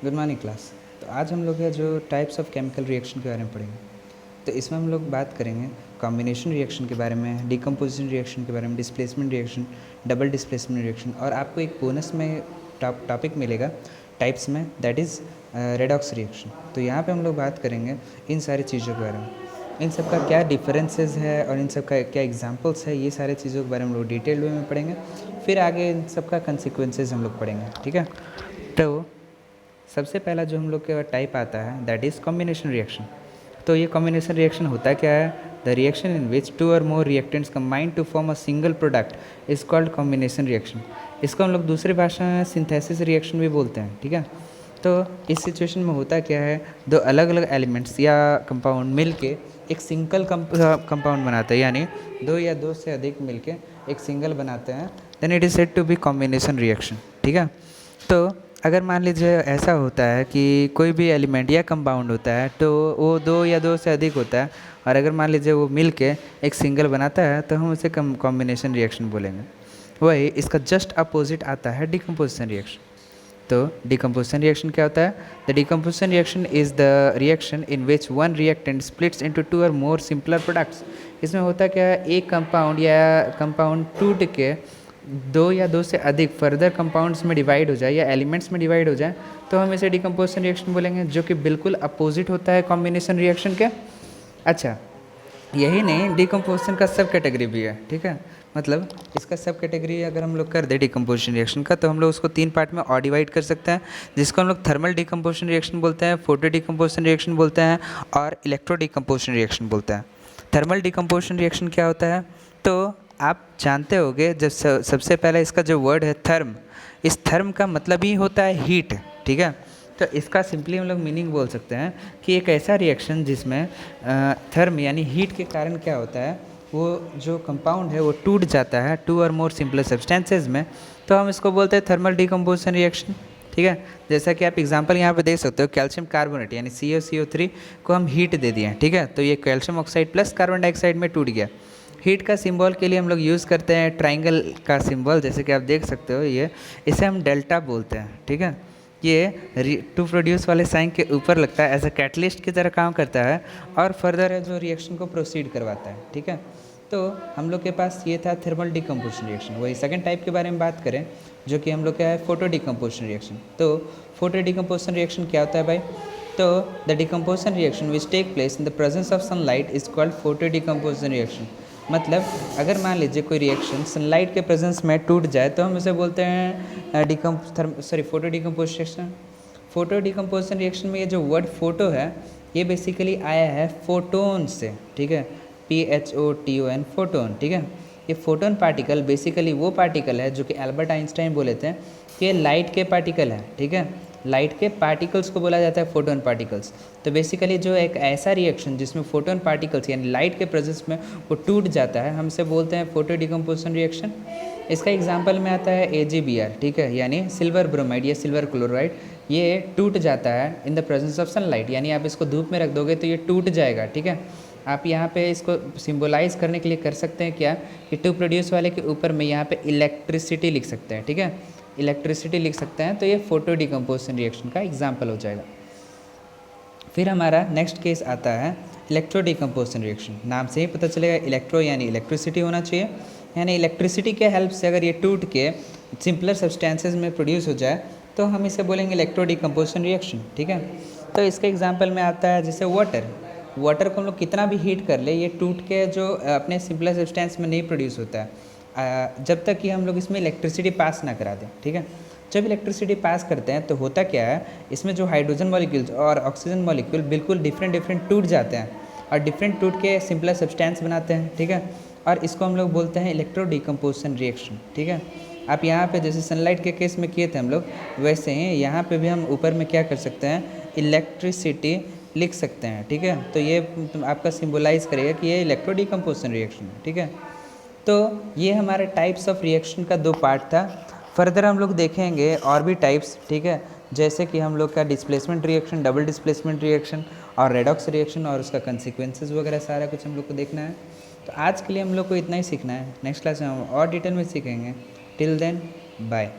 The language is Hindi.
Good morning class. तो आज हम लोग है जो टाइप्स ऑफ केमिकल रिएक्शन के बारे में पढ़ेंगे। तो इसमें हम लोग बात करेंगे कॉम्बिनेशन रिएक्शन के बारे में, डिकम्पोजिशन रिएक्शन के बारे में, displacement reaction, double displacement reaction, और आपको एक बोनस में टॉपिक मिलेगा टाइप्स में, दैट इज़ रेडॉक्स रिएक्शन। तो यहाँ पे हम लोग बात करेंगे इन सारी चीज़ों के बारे में, इन सब का क्या डिफरेंसेस है और इन सब का क्या एग्जांपल्स है, ये सारे चीज़ों के बारे में हम लोग डिटेल वे में पढ़ेंगे। फिर आगे इन सब का कंसिक्वेंसेस हम लोग पढ़ेंगे, ठीक है। तो सबसे पहला जो हम लोग का टाइप आता है दैट इज़ कॉम्बिनेशन रिएक्शन। तो ये कॉम्बिनेशन रिएक्शन होता क्या है? The reaction in which two or more reactants combine to form a single product is called combination reaction. इसको हम लोग दूसरी भाषा में सिंथेसिस रिएक्शन भी बोलते हैं, ठीक है। तो इस सिचुएशन में होता क्या है, दो अलग अलग एलिमेंट्स या कंपाउंड मिलके एक सिंगल कंपाउंड बनाते हैं, यानी दो या दो से अधिक मिलके एक सिंगल बनाते हैं, then it is said to be combination reaction, ठीक है। तो अगर मान लीजिए ऐसा होता है कि कोई भी एलिमेंट या कंपाउंड होता है तो वो दो या दो से अधिक होता है, और अगर मान लीजिए वो मिल के एक सिंगल बनाता है तो हम उसे कॉम्बिनेशन रिएक्शन बोलेंगे। वही इसका जस्ट अपोजिट आता है डिकम्पोजिशन रिएक्शन। तो डिकम्पोजिशन रिएक्शन क्या होता है? The decomposition reaction is the reaction in which one reactant splits into two or more simpler products. इसमें होता क्या है, एक कंपाउंड या कंपाउंड टूट के दो या दो से अधिक फर्दर कंपाउंड्स में डिवाइड हो जाए या एलिमेंट्स में डिवाइड हो जाए तो हम इसे डिकम्पोजिशन रिएक्शन बोलेंगे, जो कि बिल्कुल अपोजिट होता है कॉम्बिनेशन रिएक्शन के। अच्छा, यही नहीं, डिकम्पोजिशन का सब कैटेगरी भी है, ठीक है। मतलब इसका सब कैटेगरी अगर हम लोग कर दे डिकम्पोजिशन रिएक्शन का, तो हम लोग उसको तीन पार्ट में और डिवाइड कर सकते हैं, जिसको हम लोग थर्मल डिकम्पोजिशन रिएक्शन बोलते हैं, फोटो डिकम्पोजिशन रिएक्शन बोलते हैं, और इलेक्ट्रो डिकम्पोजिशन रिएक्शन बोलते हैं। थर्मल डिकम्पोजिशन रिएक्शन क्या होता है? तो आप जानते होंगे, जब सबसे पहले इसका जो वर्ड है थर्म, इस थर्म का मतलब ही होता है हीट, ठीक है। तो इसका सिंपली हम लोग मीनिंग बोल सकते हैं कि एक ऐसा रिएक्शन जिसमें थर्म यानी हीट के कारण क्या होता है, वो जो कंपाउंड है वो टूट जाता है to or more simpler substances में, तो हम इसको बोलते हैं थर्मल डिकम्पोजिशन रिएक्शन, ठीक है। जैसा कि आप एग्जांपल यहाँ पे देख सकते हो, कैल्शियम कार्बोनेट यानी CaCO3 को हम हीट दे दिए हैं, ठीक है। तो ये calcium oxide plus carbon dioxide में टूट गया। हीट का सिंबल के लिए हम लोग यूज़ करते हैं ट्राइंगल का सिंबल, जैसे कि आप देख सकते हो, ये इसे हम डेल्टा बोलते हैं, ठीक है। ये टू प्रोड्यूस वाले साइन के ऊपर लगता है, एज अ कैटलिस्ट की तरह काम करता है और फर्दर है जो रिएक्शन को प्रोसीड करवाता है, ठीक है। तो हम लोग के पास ये था थर्मल डिकम्पोजिशन रिएक्शन। वही सेकंड टाइप के बारे में बात करें, जो कि हम लोग का है फोटो डिकम्पोजिशन रिएक्शन। तो फोटो डिकम्पोजिशन रिएक्शन क्या होता है भाई? तो the decomposition reaction which take place in the presence of sunlight is called photo decomposition reaction. मतलब अगर मान लीजिए कोई रिएक्शन सनलाइट के प्रेजेंस में टूट जाए तो हम इसे बोलते हैं photo decomposition. Photo decomposition reaction में ये जो वर्ड फोटो है, ये बेसिकली आया है फोटोन से, ठीक है। PHOTON, फोटोन, ठीक है। ये फोटोन पार्टिकल बेसिकली वो पार्टिकल है जो कि एल्बर्ट आइंस्टाइन बोले थे कि लाइट के पार्टिकल है, ठीक है। लाइट के पार्टिकल्स को बोला जाता है फोटोन पार्टिकल्स। तो बेसिकली जो एक ऐसा रिएक्शन जिसमें फोटोन पार्टिकल्स यानी लाइट के प्रेजेंस में वो टूट जाता है, हम इसे बोलते हैं फोटो डिकम्पोजिशन रिएक्शन। इसका एग्जांपल में आता है AgBr, ठीक है, यानी सिल्वर ब्रोमाइड या सिल्वर क्लोराइड। ये टूट जाता है इन द प्रेजेंस ऑफ सनलाइट, यानी आप इसको धूप में रख दोगे तो ये टूट जाएगा, ठीक है। आप यहाँ पे इसको सिंबलाइज करने के लिए कर सकते हैं क्या, कि टू प्रोड्यूस वाले के ऊपर में यहाँ पे इलेक्ट्रिसिटी लिख सकते हैं, ठीक है। इलेक्ट्रिसिटी लिख सकते हैं, तो ये फोटो डिकम्पोजिशन रिएक्शन का एग्जाम्पल हो जाएगा। फिर हमारा नेक्स्ट केस आता है इलेक्ट्रो डिकम्पोजिशन रिएक्शन। नाम से ही पता चलेगा, इलेक्ट्रो यानी इलेक्ट्रिसिटी होना चाहिए, यानी इलेक्ट्रिसिटी के हेल्प से अगर ये टूट के सिंपलर सब्सटेंसेज में प्रोड्यूस हो जाए तो हम इसे बोलेंगे इलेक्ट्रो डिकम्पोजिशन रिएक्शन, ठीक है। तो इसके एग्जाम्पल में आता है जैसे वाटर को हम लोग कितना भी हीट कर ले, ये टूट के जो अपने सिंपलर सब्सटेंस में नहीं प्रोड्यूस होता है जब तक कि हम लोग इसमें इलेक्ट्रिसिटी पास ना करा दें, ठीक है। जब इलेक्ट्रिसिटी पास करते हैं तो होता क्या है, इसमें जो हाइड्रोजन मॉलिक्यूल्स और ऑक्सीजन मॉलिक्यूल बिल्कुल डिफरेंट टूट जाते हैं और डिफरेंट टूट के सिंपलर सब्सटेंस बनाते हैं, ठीक है। और इसको हम लोग बोलते हैं इलेक्ट्रो डिकम्पोजिशन रिएक्शन, ठीक है। आप यहाँ पे जैसे सनलाइट के केस में किए थे हम लोग, वैसे ही यहाँ पे भी हम ऊपर में क्या कर सकते हैं, इलेक्ट्रिसिटी लिख सकते हैं, ठीक है। तो ये आपका सिंबलाइज करेगा कि ये इलेक्ट्रो डिकम्पोजिशन रिएक्शन है, ठीक है। तो ये हमारे टाइप्स ऑफ रिएक्शन का दो पार्ट था। फर्दर हम लोग देखेंगे और भी टाइप्स, ठीक है, जैसे कि हम लोग का displacement reaction, double displacement reaction और रेडॉक्स रिएक्शन और उसका कंसिक्वेंसेस वगैरह सारा कुछ हम लोग को देखना है। तो आज के लिए हम लोग को इतना ही सीखना है, नेक्स्ट क्लास में हम और डिटेल में सीखेंगे। Till then bye.